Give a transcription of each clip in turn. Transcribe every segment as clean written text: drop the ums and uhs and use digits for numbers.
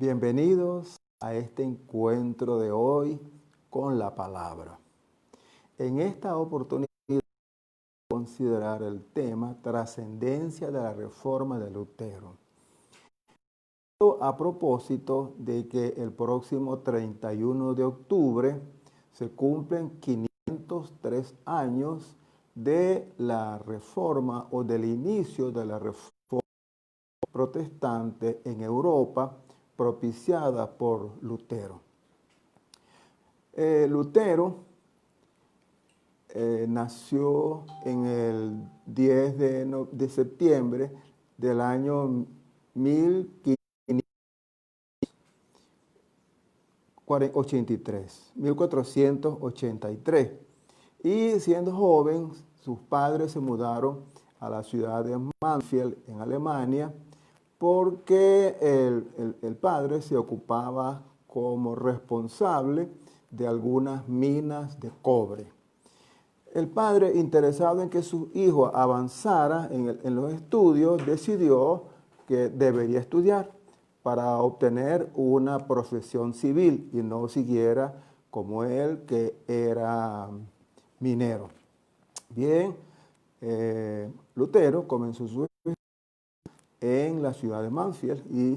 Bienvenidos a este encuentro de hoy con la palabra. En esta oportunidad considerar el tema trascendencia de la reforma de Lutero. A propósito de que el próximo 31 de octubre se cumplen 503 años de la reforma o del inicio de la reforma protestante en Europa, propiciada por Lutero. Lutero nació en el 10 de septiembre del año 1483, y siendo joven sus padres se mudaron a la ciudad de Mansfield en Alemania porque el padre se ocupaba como responsable de algunas minas de cobre. El padre, interesado en que su hijo avanzara en los estudios, decidió que debería estudiar para obtener una profesión civil y no siguiera como él, que era minero. Bien, Lutero comenzó su estudio en la ciudad de Mansfield y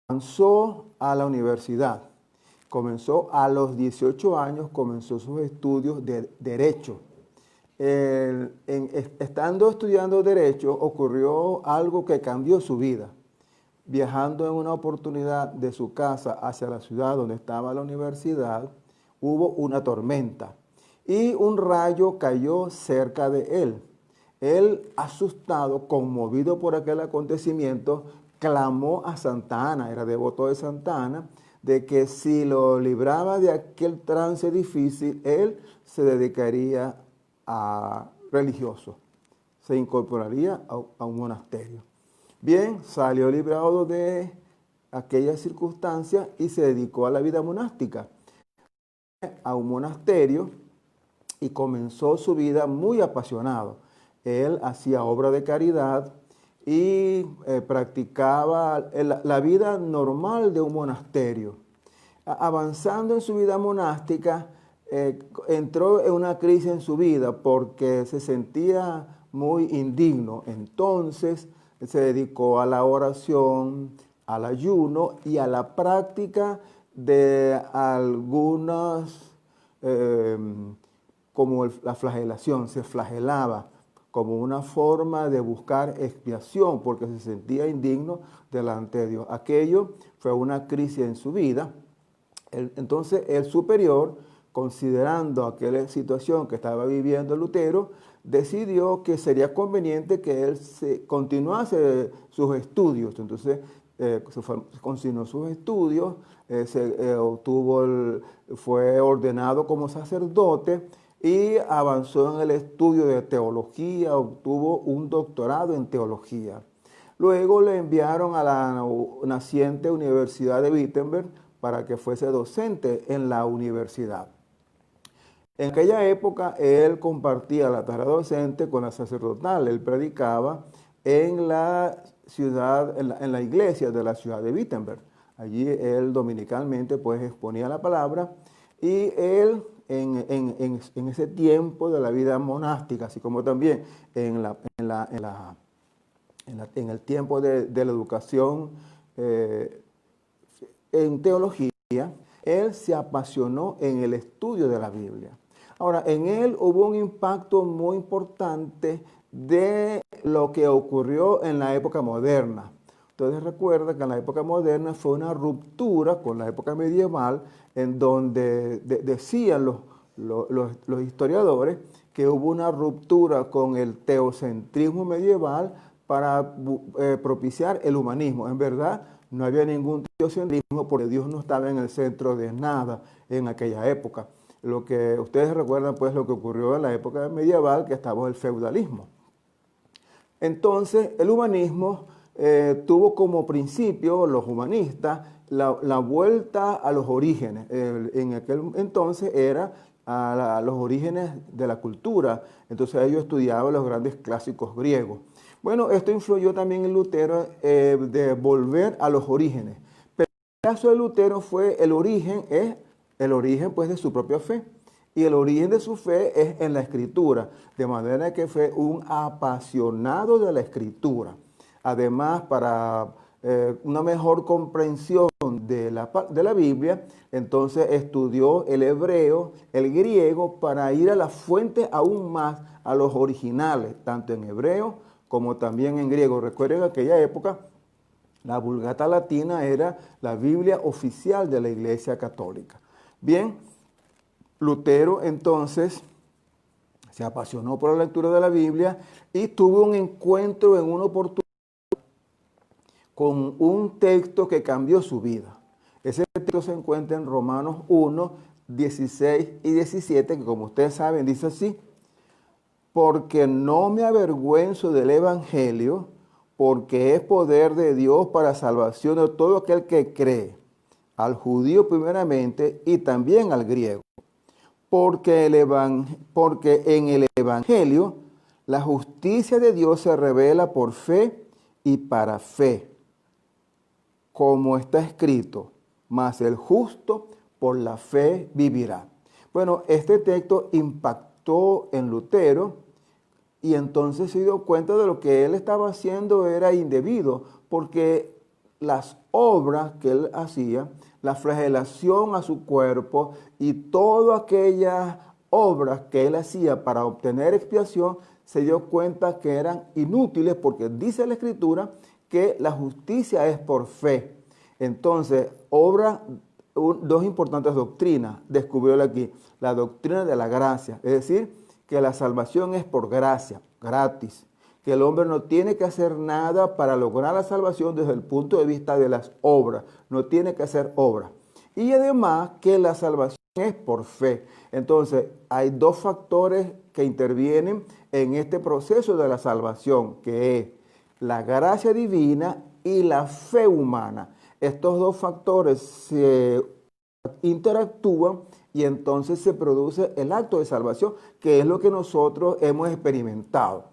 avanzó a la universidad. Comenzó a los 18 años, comenzó sus estudios de Derecho. Estando estudiando Derecho, ocurrió algo que cambió su vida. Viajando en una oportunidad de su casa hacia la ciudad donde estaba la universidad, hubo una tormenta y un rayo cayó cerca de él. Él, asustado, conmovido por aquel acontecimiento, clamó a Santa Ana, era devoto de Santa Ana, de que si lo libraba de aquel trance difícil, él se dedicaría a religioso, se incorporaría a un monasterio. Bien, salió librado de aquellas circunstancias y se dedicó a la vida monástica, a un monasterio, y comenzó su vida muy apasionado. Él hacía obra de caridad y practicaba la vida normal de un monasterio. Avanzando en su vida monástica, entró en una crisis en su vida porque se sentía muy indigno. Entonces se dedicó a la oración, al ayuno y a la práctica de algunas, como la flagelación. Se flagelaba como una forma de buscar expiación porque se sentía indigno delante de Dios. Aquello fue una crisis en su vida. Entonces el superior, considerando aquella situación que estaba viviendo Lutero, decidió que sería conveniente que él continuase sus estudios. Entonces continuó sus estudios, fue ordenado como sacerdote y avanzó en el estudio de teología, obtuvo un doctorado en teología. Luego le enviaron a la naciente Universidad de Wittenberg para que fuese docente en la universidad. En aquella época él compartía la tarea docente con la sacerdotal. Él predicaba en la ciudad, en la iglesia de la ciudad de Wittenberg. Allí él dominicalmente pues exponía la palabra, y él en ese tiempo de la vida monástica, así como también en el tiempo de la educación en teología, él se apasionó en el estudio de la Biblia. Ahora, en él hubo un impacto muy importante de lo que ocurrió en la época moderna. Entonces recuerda que en la época moderna fue una ruptura con la época medieval, en donde decían los historiadores que hubo una ruptura con el teocentrismo medieval para propiciar el humanismo. En verdad, no había ningún teocentrismo porque Dios no estaba en el centro de nada en aquella época. Lo que ustedes recuerdan, pues, lo que ocurrió en la época medieval, que estaba el feudalismo. Entonces, el humanismo tuvo como principio, los humanistas, la vuelta a los orígenes. En aquel entonces era a los orígenes de la cultura. Entonces ellos estudiaban los grandes clásicos griegos. Bueno, esto influyó también en Lutero de volver a los orígenes. Pero caso de Lutero fue el origen pues de su propia fe. Y el origen de su fe es en la Escritura, de manera que fue un apasionado de la Escritura. Además, para una mejor comprensión de la Biblia, entonces estudió el hebreo, el griego, para ir a las fuentes aún más, a los originales, tanto en hebreo como también en griego. Recuerden, en aquella época, la Vulgata Latina era la Biblia oficial de la Iglesia Católica. Bien, Lutero entonces se apasionó por la lectura de la Biblia y tuvo un encuentro en una oportunidad con un texto que cambió su vida. Ese texto se encuentra en Romanos 1, 16 y 17, que como ustedes saben dice así: porque no me avergüenzo del Evangelio, porque es poder de Dios para salvación de todo aquel que cree, al judío primeramente y también al griego. Porque en el Evangelio la justicia de Dios se revela por fe y para fe, como está escrito, mas el justo por la fe vivirá. Bueno, este texto impactó en Lutero y entonces se dio cuenta de lo que él estaba haciendo era indebido, porque las obras que él hacía, la flagelación a su cuerpo y todas aquellas obras que él hacía para obtener expiación, se dio cuenta que eran inútiles, porque dice la Escritura que la justicia es por fe. Entonces, dos importantes doctrinas descubrió él aquí: la doctrina de la gracia, es decir, que la salvación es por gracia, gratis, que el hombre no tiene que hacer nada para lograr la salvación desde el punto de vista de las obras, no tiene que hacer obras. Y además que la salvación es por fe. Entonces, hay dos factores que intervienen en este proceso de la salvación, que es la gracia divina y la fe humana. Estos dos factores se interactúan y entonces se produce el acto de salvación, que es lo que nosotros hemos experimentado.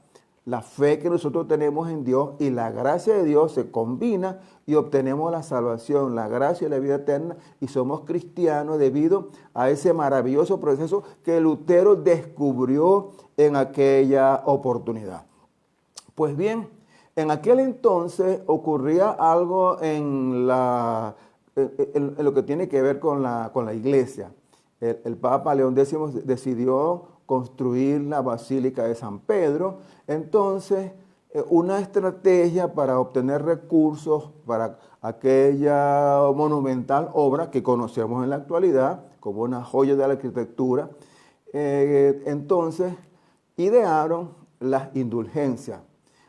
La fe que nosotros tenemos en Dios y la gracia de Dios se combina y obtenemos la salvación, la gracia y la vida eterna, y somos cristianos debido a ese maravilloso proceso que Lutero descubrió en aquella oportunidad. Pues bien, en aquel entonces ocurría algo en lo que tiene que ver con la iglesia. El Papa León X decidió construir la Basílica de San Pedro. Entonces, una estrategia para obtener recursos para aquella monumental obra que conocemos en la actualidad como una joya de la arquitectura, entonces idearon las indulgencias.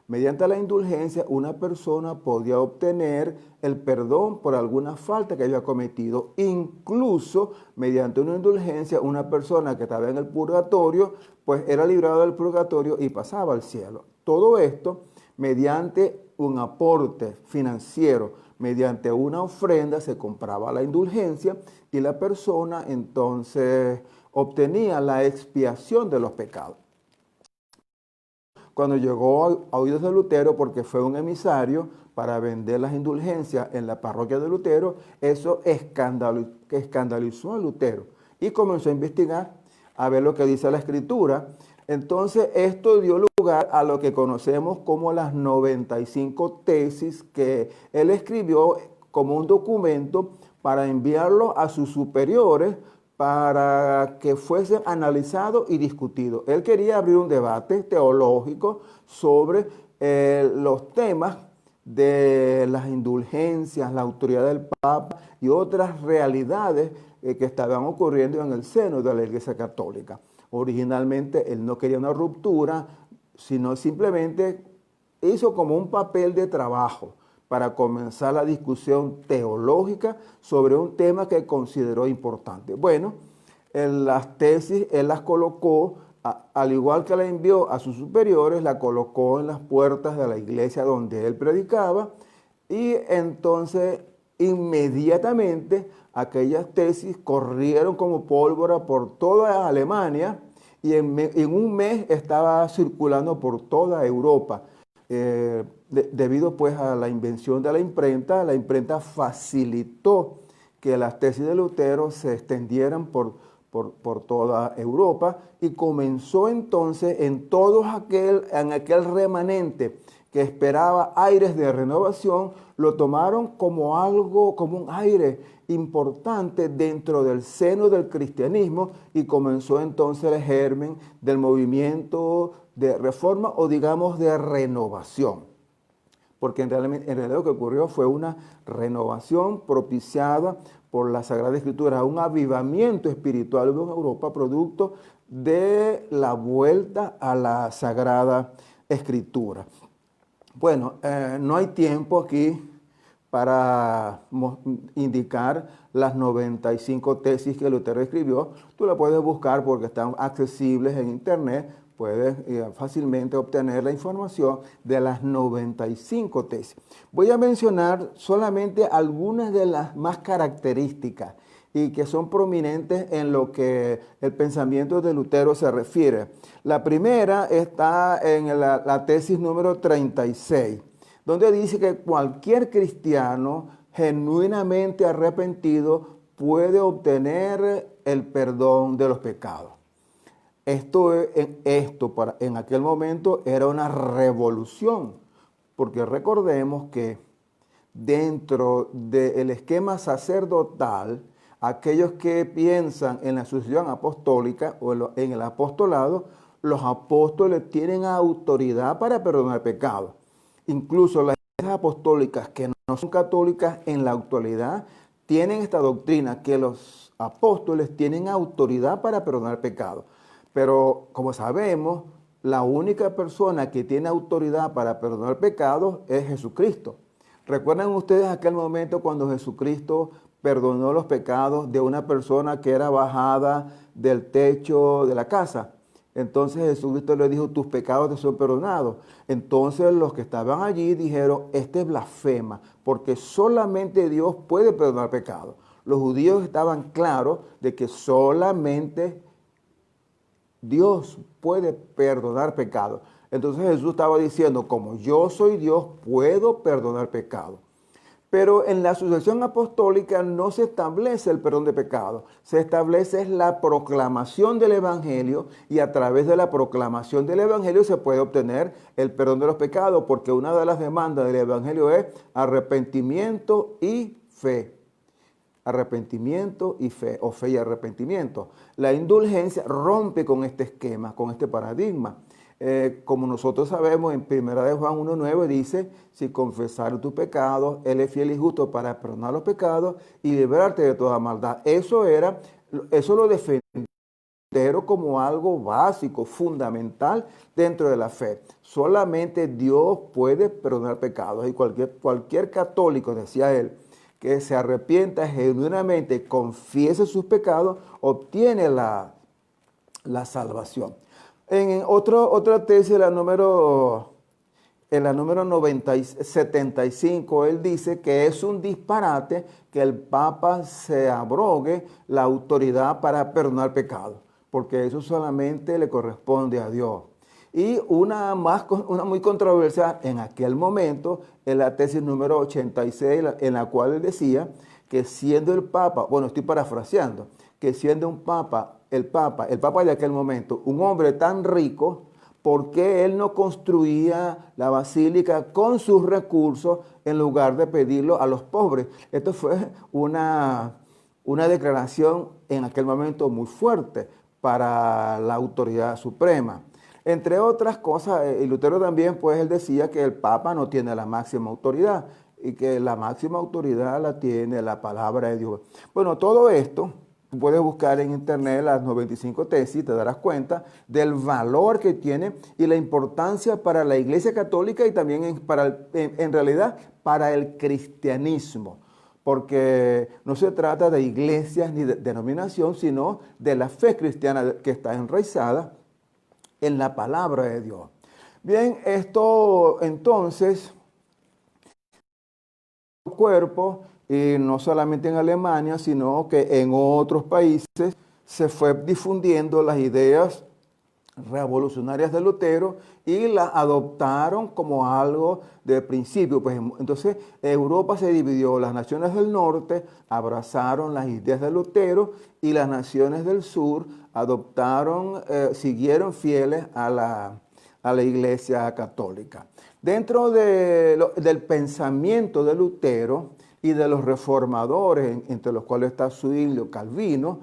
Mediante la indulgencia, una persona podía obtener el perdón por alguna falta que había cometido. Incluso, mediante una indulgencia, una persona que estaba en el purgatorio, pues era librada del purgatorio y pasaba al cielo. Todo esto mediante un aporte financiero, mediante una ofrenda se compraba la indulgencia y la persona entonces obtenía la expiación de los pecados. Cuando llegó a oídos de Lutero, porque fue un emisario para vender las indulgencias en la parroquia de Lutero, eso escandalizó a Lutero y comenzó a investigar, a ver lo que dice la Escritura. Entonces esto dio lugar a lo que conocemos como las 95 tesis que él escribió como un documento para enviarlo a sus superiores para que fuese analizado y discutido. Él quería abrir un debate teológico sobre los temas de las indulgencias, la autoridad del Papa y otras realidades que estaban ocurriendo en el seno de la Iglesia Católica. Originalmente él no quería una ruptura, sino simplemente hizo como un papel de trabajo para comenzar la discusión teológica sobre un tema que consideró importante. Bueno, en las tesis él las colocó, al igual que la envió a sus superiores, la colocó en las puertas de la iglesia donde él predicaba, y entonces inmediatamente aquellas tesis corrieron como pólvora por toda Alemania y en un mes estaba circulando por toda Europa. debido pues a la invención de la imprenta facilitó que las tesis de Lutero se extendieran por toda Europa y comenzó entonces en aquel remanente que esperaba aires de renovación, lo tomaron como algo, como un aire importante dentro del seno del cristianismo y comenzó entonces el germen del movimiento de reforma o digamos de renovación. Porque en realidad lo que ocurrió fue una renovación propiciada por la Sagrada Escritura, un avivamiento espiritual en Europa producto de la vuelta a la Sagrada Escritura. Bueno, no hay tiempo aquí para indicar las 95 tesis que Lutero escribió. Tú la puedes buscar porque están accesibles en internet. Puedes fácilmente obtener la información de las 95 tesis. Voy a mencionar solamente algunas de las más características y que son prominentes en lo que el pensamiento de Lutero se refiere. La primera está en la tesis número 36, donde dice que cualquier cristiano genuinamente arrepentido puede obtener el perdón de los pecados. En aquel momento era una revolución, porque recordemos que dentro del esquema sacerdotal, aquellos que piensan en la sucesión apostólica o en el apostolado, los apóstoles tienen autoridad para perdonar pecados. Incluso las iglesias apostólicas que no son católicas en la actualidad tienen esta doctrina que los apóstoles tienen autoridad para perdonar pecados. Pero como sabemos, la única persona que tiene autoridad para perdonar pecados es Jesucristo. ¿Recuerdan ustedes aquel momento cuando Jesucristo perdonó los pecados de una persona que era bajada del techo de la casa? Entonces Jesucristo le dijo, tus pecados te son perdonados. Entonces los que estaban allí dijeron, este blasfema, porque solamente Dios puede perdonar pecados. Los judíos estaban claros de que solamente Dios puede perdonar pecados. Entonces Jesús estaba diciendo, como yo soy Dios, puedo perdonar pecados. Pero en la sucesión apostólica no se establece el perdón de pecados, se establece la proclamación del Evangelio y a través de la proclamación del Evangelio se puede obtener el perdón de los pecados, porque una de las demandas del Evangelio es arrepentimiento y fe. Arrepentimiento y fe, o fe y arrepentimiento. La indulgencia rompe con este esquema, con este paradigma. Como nosotros sabemos, en 1 de Juan 1.9 dice, si confesar tus pecados, Él es fiel y justo para perdonar los pecados y librarte de toda maldad. Eso lo defendió como algo básico, fundamental dentro de la fe. Solamente Dios puede perdonar pecados y cualquier católico, decía él, que se arrepienta genuinamente, confiese sus pecados, obtiene la salvación. En otra tesis, la número 75, él dice que es un disparate que el Papa se abrogue la autoridad para perdonar pecados, porque eso solamente le corresponde a Dios. Y una muy controversial en aquel momento es la tesis número 86, en la cual él decía que siendo el Papa, bueno, estoy parafraseando, que siendo el Papa de aquel momento, un hombre tan rico, ¿por qué él no construía la basílica con sus recursos en lugar de pedirlo a los pobres? Esto fue una declaración en aquel momento muy fuerte para la autoridad suprema. Entre otras cosas, Lutero también, pues él decía que el Papa no tiene la máxima autoridad y que la máxima autoridad la tiene la palabra de Dios. Bueno, todo esto tú puedes buscar en internet las 95 tesis, te darás cuenta del valor que tiene y la importancia para la Iglesia Católica y también en realidad para el cristianismo. Porque no se trata de iglesias ni de denominación, sino de la fe cristiana que está enraizada en la palabra de Dios. Bien, esto entonces, cuerpo, y no solamente en Alemania, sino que en otros países se fue difundiendo las ideas revolucionarias de Lutero y la adoptaron como algo de principio. Pues entonces Europa se dividió, las naciones del norte abrazaron las ideas de Lutero y las naciones del sur adoptaron, siguieron fieles a la Iglesia Católica. Dentro del pensamiento de Lutero y de los reformadores, entre los cuales está Zwinglio, Calvino,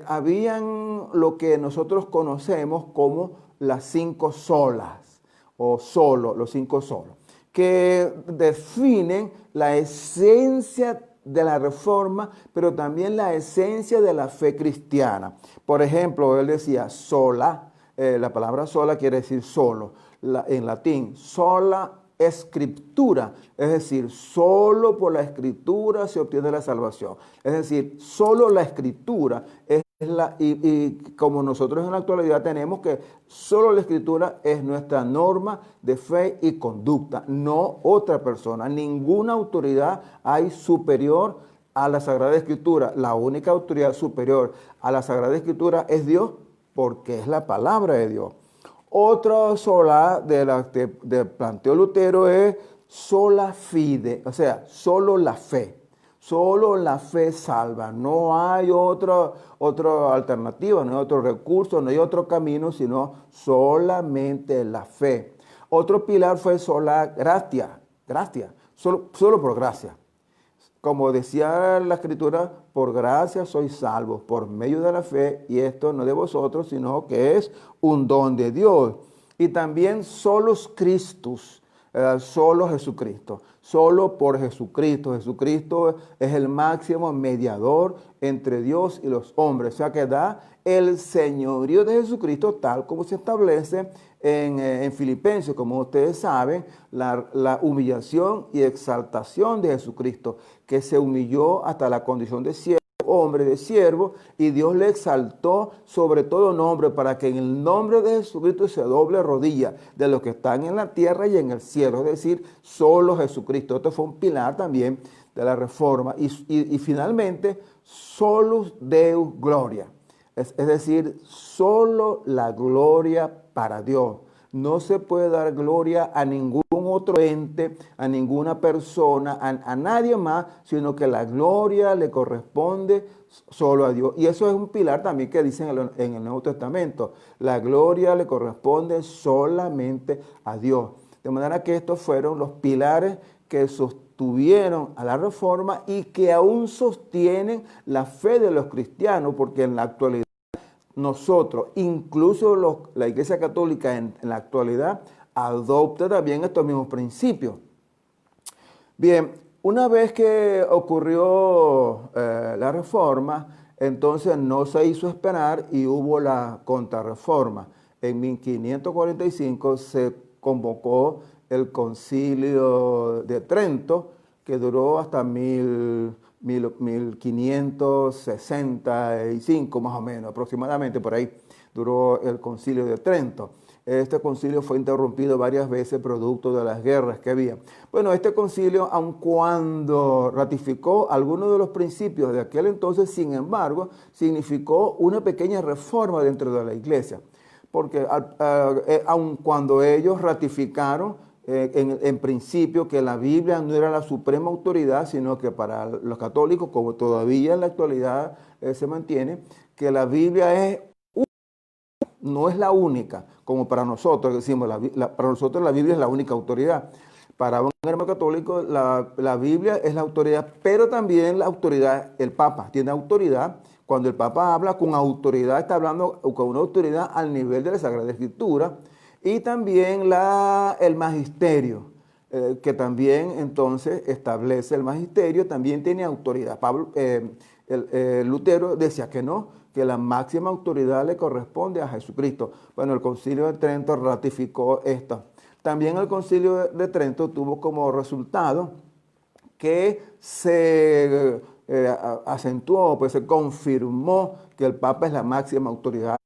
habían lo que nosotros conocemos como las 5 solas, o solo, los 5 solos, que definen la esencia de la reforma, pero también la esencia de la fe cristiana. Por ejemplo, él decía sola, la palabra sola quiere decir solo, en latín, sola escritura, es decir, solo por la escritura se obtiene la salvación. Es decir, solo la escritura es y como nosotros en la actualidad tenemos que solo la escritura es nuestra norma de fe y conducta, no otra persona, ninguna autoridad hay superior a la Sagrada Escritura. La única autoridad superior a la Sagrada Escritura es Dios, porque es la palabra de Dios. Otra sola de planteó Lutero es sola fide, o sea, solo la fe. Solo la fe salva, no hay otra alternativa, no hay otro recurso, no hay otro camino, sino solamente la fe. Otro pilar fue sola gratia, solo por gracia. Como decía la Escritura, por gracia sois salvos, por medio de la fe, y esto no de vosotros, sino que es un don de Dios. Y también solos Christus, solo Jesucristo, solo por Jesucristo. Jesucristo es el máximo mediador entre Dios y los hombres, o sea que da el señorío de Jesucristo tal como se establece en Filipenses, como ustedes saben, la humillación y exaltación de Jesucristo, que se humilló hasta la condición de siervo, hombre de siervo, y Dios le exaltó sobre todo nombre, para que en el nombre de Jesucristo se doble rodilla de los que están en la tierra y en el cielo, es decir, solo Jesucristo. Esto fue un pilar también de la reforma. Y finalmente, solus Deus gloria, es decir, solo la gloria para Dios. No se puede dar gloria a ningún otro ente, a ninguna persona, a nadie más, sino que la gloria le corresponde solo a Dios. Y eso es un pilar también que dicen en el Nuevo Testamento. La gloria le corresponde solamente a Dios. De manera que estos fueron los pilares que sostuvieron a la Reforma y que aún sostienen la fe de los cristianos, porque en la actualidad nosotros, incluso la Iglesia Católica en la actualidad, adopta también estos mismos principios. Bien, una vez que ocurrió la reforma, entonces no se hizo esperar y hubo la contrarreforma. En 1545 se convocó el Concilio de Trento, que duró hasta 1565 más o menos, aproximadamente por ahí duró el Concilio de Trento. Este concilio fue interrumpido varias veces producto de las guerras que había. Bueno, este concilio, aun cuando ratificó algunos de los principios de aquel entonces, sin embargo, significó una pequeña reforma dentro de la iglesia. Porque aun cuando ellos ratificaron en principio que la Biblia no era la suprema autoridad, sino que para los católicos, como todavía en la actualidad se mantiene, que la Biblia no es la única, como para nosotros decimos, para nosotros la Biblia es la única autoridad. Para un hermano católico la Biblia es la autoridad, pero también la autoridad, el Papa tiene autoridad. Cuando el Papa habla con autoridad, está hablando con una autoridad al nivel de la Sagrada Escritura. Y también el magisterio, que también entonces establece el magisterio, también tiene autoridad. Lutero decía que no, que la máxima autoridad le corresponde a Jesucristo. Bueno, el Concilio de Trento ratificó esto. También el Concilio de Trento tuvo como resultado que se acentuó, pues se confirmó que el Papa es la máxima autoridad,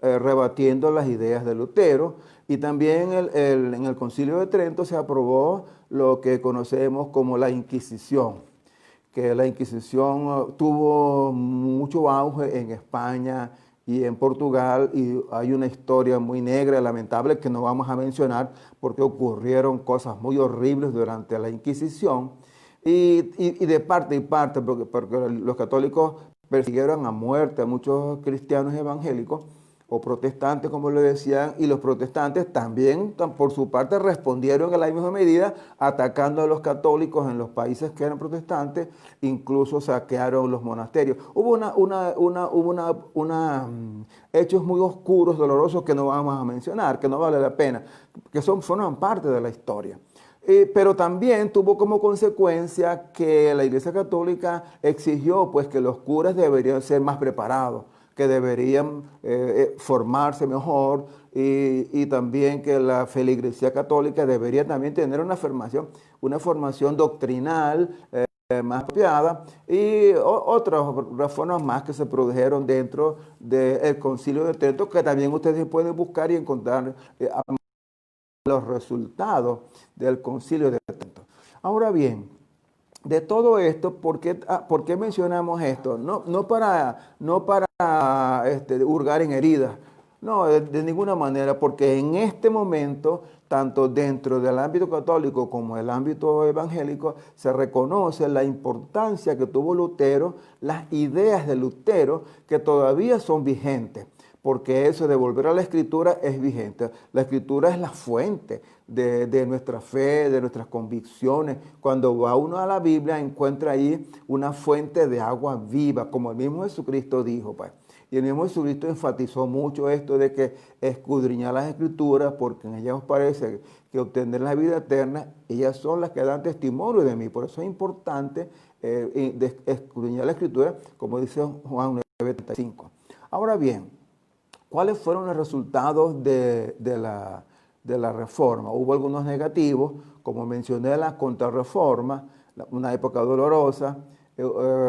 rebatiendo las ideas de Lutero. Y también en el Concilio de Trento se aprobó lo que conocemos como la Inquisición, que la Inquisición tuvo mucho auge en España y en Portugal, y hay una historia muy negra, lamentable, que no vamos a mencionar porque ocurrieron cosas muy horribles durante la Inquisición, y de parte y parte, porque los católicos persiguieron a muerte a muchos cristianos evangélicos o protestantes, como le decían, y los protestantes también, por su parte, respondieron en la misma medida, atacando a los católicos en los países que eran protestantes, incluso saquearon los monasterios. Hubo hechos muy oscuros, dolorosos, que no vamos a mencionar, que no vale la pena, que forman parte de la historia. Pero también tuvo como consecuencia que la Iglesia Católica exigió, pues, que los curas deberían ser más preparados, que deberían formarse mejor, y también que la feligresía católica debería también tener una formación doctrinal más apropiada, y otras reformas más que se produjeron dentro del Concilio de Trento, que también ustedes pueden buscar y encontrar los resultados del Concilio de Trento. Ahora bien, de todo esto, ¿por qué mencionamos esto? No para hurgar en heridas, no, de ninguna manera, porque en este momento, tanto dentro del ámbito católico como el ámbito evangélico, se reconoce la importancia que tuvo Lutero, las ideas de Lutero, que todavía son vigentes, porque eso de volver a la Escritura es vigente. La Escritura es la fuente de nuestra fe, de nuestras convicciones. Cuando va uno a la Biblia, encuentra ahí una fuente de agua viva, como el mismo Jesucristo dijo, pues. Y el mismo Jesucristo enfatizó mucho esto de que escudriñar las Escrituras, porque en ellas os parece que obtener la vida eterna, ellas son las que dan testimonio de mí. Por eso es importante escudriñar la Escritura, como dice Juan 9:35. Ahora bien, ¿cuáles fueron los resultados de la reforma? Hubo algunos negativos, como mencioné, la contrarreforma, una época dolorosa,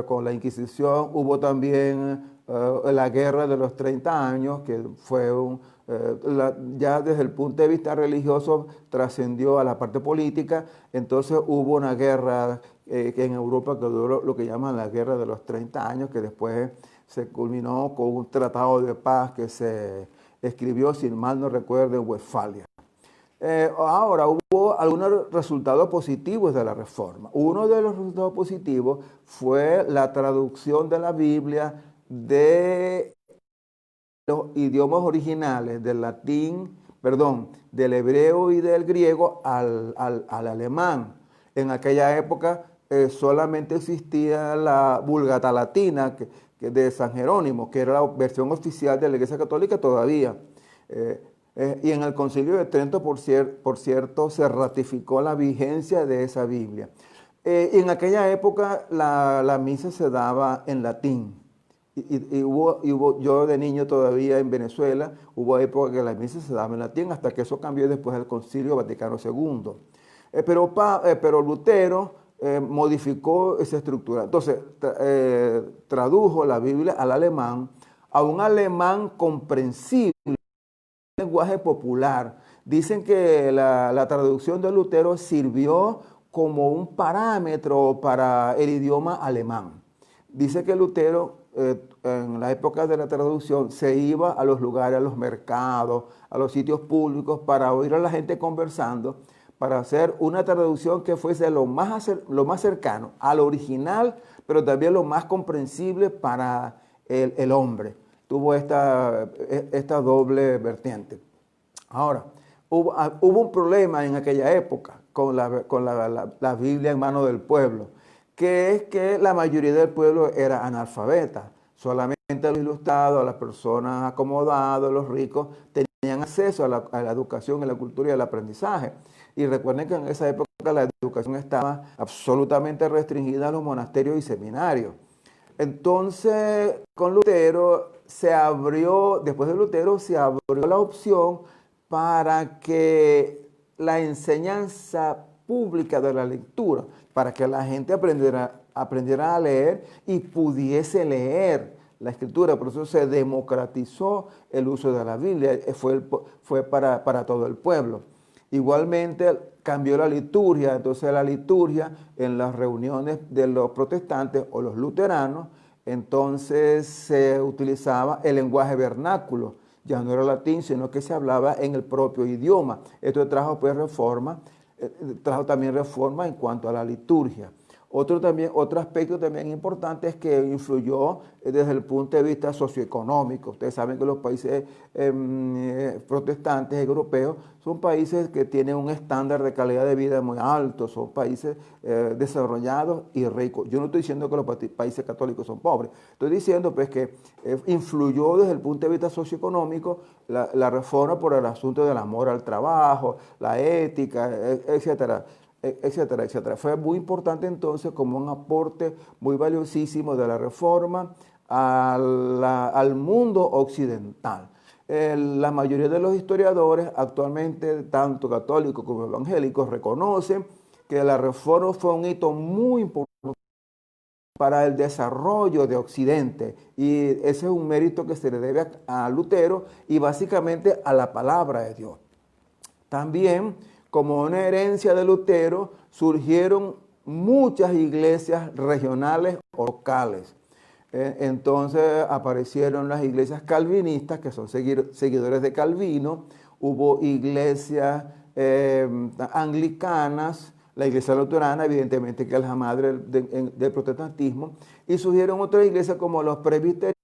con la Inquisición. Hubo también la Guerra de los 30 años, que fue ya desde el punto de vista religioso trascendió a la parte política. Entonces hubo una guerra que en Europa que duró lo que llaman la Guerra de los 30 años, que después se culminó con un tratado de paz que se escribió, si mal no recuerdo, en Westfalia. Ahora, hubo algunos resultados positivos de la reforma. Uno de los resultados positivos fue la traducción de la Biblia de los idiomas originales, del latín, perdón, del hebreo y del griego al alemán. En aquella época solamente existía la Vulgata Latina que de San Jerónimo, que era la versión oficial de la Iglesia Católica todavía. Y en el Concilio de Trento, por cierto, se ratificó la vigencia de esa Biblia. Y en aquella época la misa se daba en latín. Yo de niño todavía en Venezuela, hubo época que la misa se daba en latín, hasta que eso cambió después del Concilio Vaticano II. Pero Lutero modificó esa estructura. Entonces, tradujo la Biblia al alemán, a un alemán comprensible, lenguaje popular. Dicen que la traducción de Lutero sirvió como un parámetro para el idioma alemán. Dice que Lutero, en la época de la traducción, se iba a los lugares, a los mercados, a los sitios públicos, para oír a la gente conversando, para hacer una traducción que fuese lo más cercano al original, pero también lo más comprensible para el hombre. Tuvo esta doble vertiente. Ahora, hubo un problema en aquella época con la Biblia en manos del pueblo, que es que la mayoría del pueblo era analfabeta. Solamente los ilustrados, las personas acomodadas, los ricos, tenían acceso a la educación, a la cultura y al aprendizaje. Y recuerden que en esa época la educación estaba absolutamente restringida a los monasterios y seminarios. Entonces, con Lutero después de Lutero se abrió la opción para que la enseñanza pública de la lectura, para que la gente aprendiera a leer y pudiese leer la escritura. Por eso se democratizó el uso de la Biblia, fue para todo el pueblo. Igualmente cambió la liturgia. Entonces la liturgia en las reuniones de los protestantes o los luteranos entonces se utilizaba el lenguaje vernáculo, ya no era latín, sino que se hablaba en el propio idioma. Esto trajo pues reforma, trajo también reforma en cuanto a la liturgia. Otro aspecto también importante es que influyó desde el punto de vista socioeconómico. Ustedes saben que los países protestantes europeos son países que tienen un estándar de calidad de vida muy alto, son países desarrollados y ricos. Yo no estoy diciendo que los países católicos son pobres, estoy diciendo pues que influyó desde el punto de vista socioeconómico la reforma por el asunto del amor al trabajo, la ética, etcétera, etcétera, etcétera. Fue muy importante entonces como un aporte muy valiosísimo de la reforma al mundo occidental. La mayoría de los historiadores actualmente, tanto católicos como evangélicos, reconocen que la reforma fue un hito muy importante para el desarrollo de Occidente, y ese es un mérito que se le debe a Lutero y básicamente a la palabra de Dios. También, como una herencia de Lutero, surgieron muchas iglesias regionales o locales. Entonces aparecieron las iglesias calvinistas, que son seguidores de Calvino. Hubo iglesias anglicanas, la iglesia luterana, evidentemente, que es la madre del protestantismo. Y surgieron otras iglesias como los presbiterianos,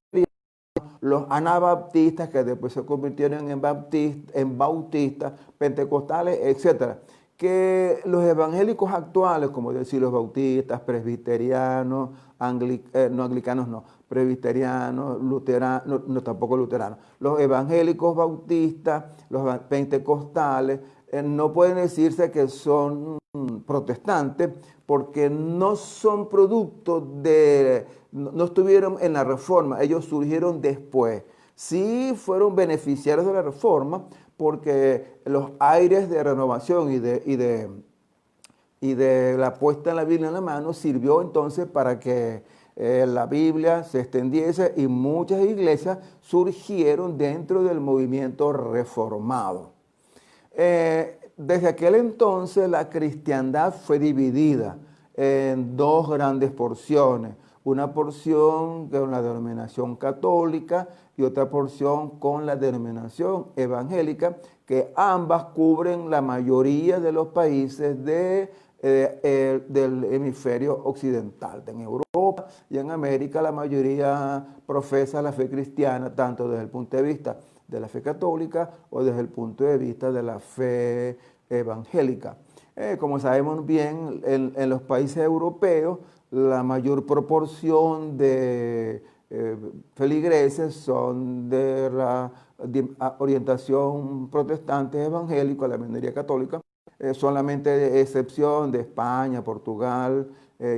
los anabaptistas, que después se convirtieron en bautistas, pentecostales, etcétera. Que los evangélicos actuales, como decir los bautistas, presbiterianos, no anglicanos, no, presbiterianos, luteranos, no, tampoco luteranos, los evangélicos bautistas, los pentecostales, no pueden decirse que son protestantes porque no son producto no estuvieron en la reforma, ellos surgieron después. Sí fueron beneficiarios de la reforma porque los aires de renovación y de la puesta en la Biblia en la mano sirvió entonces para que la Biblia se extendiese y muchas iglesias surgieron dentro del movimiento reformado. Desde aquel entonces la cristiandad fue dividida en dos grandes porciones. Una porción con la denominación católica y otra porción con la denominación evangélica, que ambas cubren la mayoría de los países del hemisferio occidental. En Europa y en América la mayoría profesa la fe cristiana, tanto desde el punto de vista de la fe católica o desde el punto de vista de la fe evangélica. Como sabemos bien, en los países europeos la mayor proporción de feligreses son de la orientación protestante evangélica, la minoría católica, solamente de excepción de España, Portugal,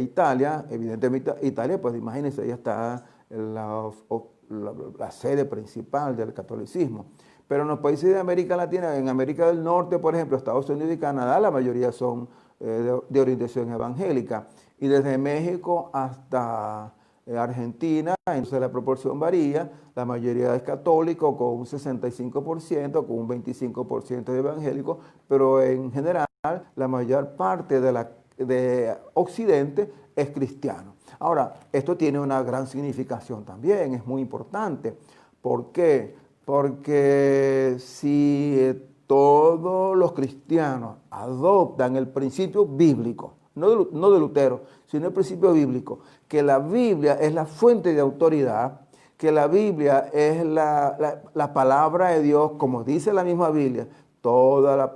Italia. Evidentemente Italia, pues imagínense, ya está la sede principal del catolicismo. Pero en los países de América Latina, en América del Norte, por ejemplo, Estados Unidos y Canadá, la mayoría son de orientación evangélica. Y desde México hasta Argentina, entonces la proporción varía. La mayoría es católico con un 65%, con un 25% de evangélicos, pero en general la mayor parte de Occidente es cristiano. Ahora, esto tiene una gran significación también, es muy importante. ¿Por qué? Porque si todos los cristianos adoptan el principio bíblico, no de Lutero, sino el principio bíblico, que la Biblia es la fuente de autoridad, que la Biblia es la palabra de Dios, como dice la misma Biblia, toda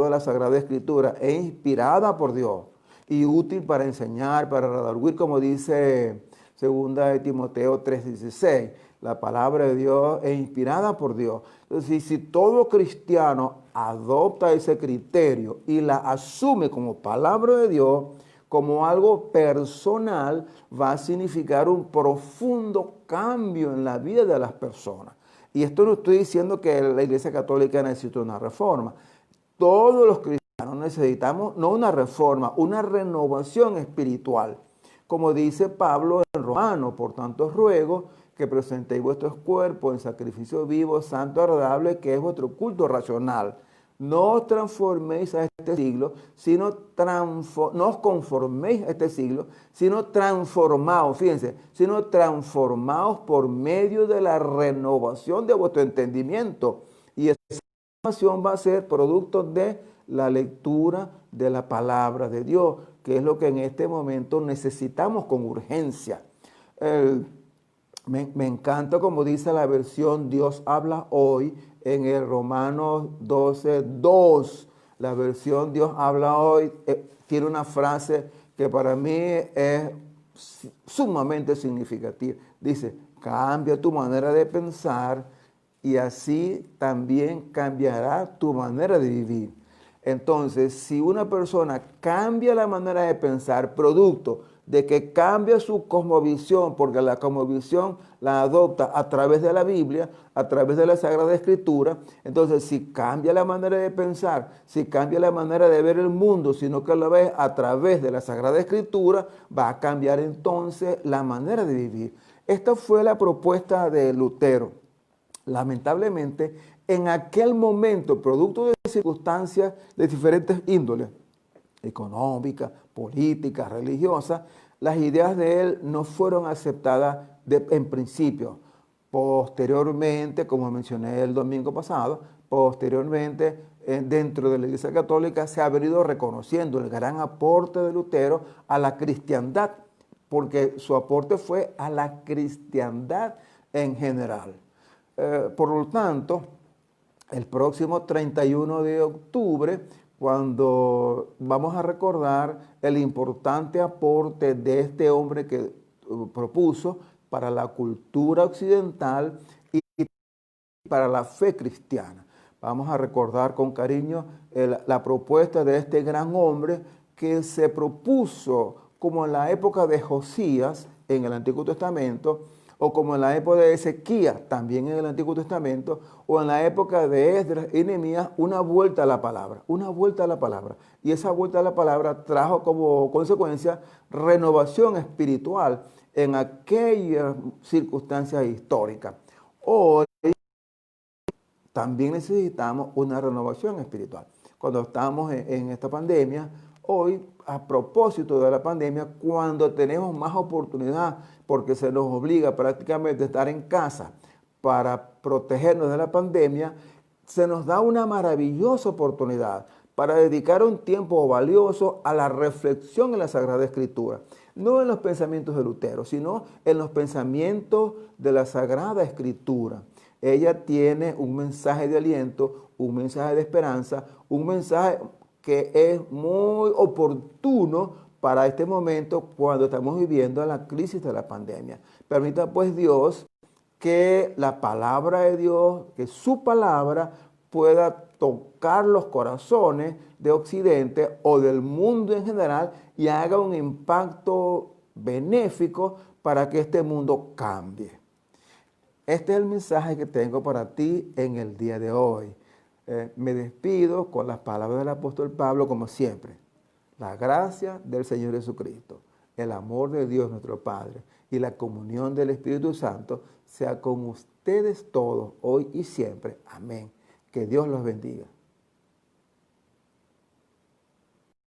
la Sagrada Escritura es inspirada por Dios y útil para enseñar, para redarguir, como dice 2 de Timoteo 3:16. La palabra de Dios es inspirada por Dios. Entonces, si todo cristiano adopta ese criterio y la asume como palabra de Dios, como algo personal, va a significar un profundo cambio en la vida de las personas. Y esto no estoy diciendo que la Iglesia Católica necesita una reforma. Todos los cristianos necesitamos no una reforma, una renovación espiritual. Como dice Pablo en Romanos, por tanto ruego que presentéis vuestros cuerpos en sacrificio vivo, santo, agradable, que es vuestro culto racional. No os transforméis a este siglo, sino no os conforméis a este siglo, sino transformaos, fíjense, sino transformaos por medio de la renovación de vuestro entendimiento. Y esa transformación va a ser producto de la lectura de la palabra de Dios, que es lo que en este momento necesitamos con urgencia. Me encanta como dice la versión Dios habla hoy en el Romanos 12:2. La versión Dios habla hoy tiene una frase que para mí es sumamente significativa. Dice, cambia tu manera de pensar y así también cambiará tu manera de vivir. Entonces, si una persona cambia la manera de pensar, producto de que cambia su cosmovisión, porque la cosmovisión la adopta a través de la Biblia, a través de la Sagrada Escritura, entonces si cambia la manera de pensar, si cambia la manera de ver el mundo, sino que lo ve a través de la Sagrada Escritura, va a cambiar entonces la manera de vivir. Esta fue la propuesta de Lutero. Lamentablemente, en aquel momento, producto de circunstancias de diferentes índoles, económicas, políticas, religiosas, las ideas de él no fueron aceptadas en principio. Posteriormente, como mencioné el domingo pasado, posteriormente dentro de la Iglesia Católica se ha venido reconociendo el gran aporte de Lutero a la cristiandad, porque su aporte fue a la cristiandad en general. Por lo tanto, el próximo 31 de octubre, cuando vamos a recordar el importante aporte de este hombre que propuso para la cultura occidental y para la fe cristiana. Vamos a recordar con cariño la propuesta de este gran hombre que se propuso como en la época de Josías en el Antiguo Testamento, o como en la época de Ezequías, también en el Antiguo Testamento, o en la época de Esdras y Nehemías, una vuelta a la palabra, una vuelta a la palabra. Y esa vuelta a la palabra trajo como consecuencia renovación espiritual en aquellas circunstancias históricas. Hoy también necesitamos una renovación espiritual. Cuando estamos en esta pandemia, hoy, a propósito de la pandemia, cuando tenemos más oportunidad, porque se nos obliga prácticamente a estar en casa para protegernos de la pandemia, se nos da una maravillosa oportunidad para dedicar un tiempo valioso a la reflexión en la Sagrada Escritura. No en los pensamientos de Lutero, sino en los pensamientos de la Sagrada Escritura. Ella tiene un mensaje de aliento, un mensaje de esperanza, un mensaje que es muy oportuno para este momento cuando estamos viviendo la crisis de la pandemia. Permita pues Dios que la palabra de Dios, que su palabra pueda tocar los corazones de Occidente o del mundo en general y haga un impacto benéfico para que este mundo cambie. Este es el mensaje que tengo para ti en el día de hoy. Me despido con las palabras del apóstol Pablo como siempre. La gracia del Señor Jesucristo, el amor de Dios nuestro Padre y la comunión del Espíritu Santo sea con ustedes todos, hoy y siempre. Amén. Que Dios los bendiga.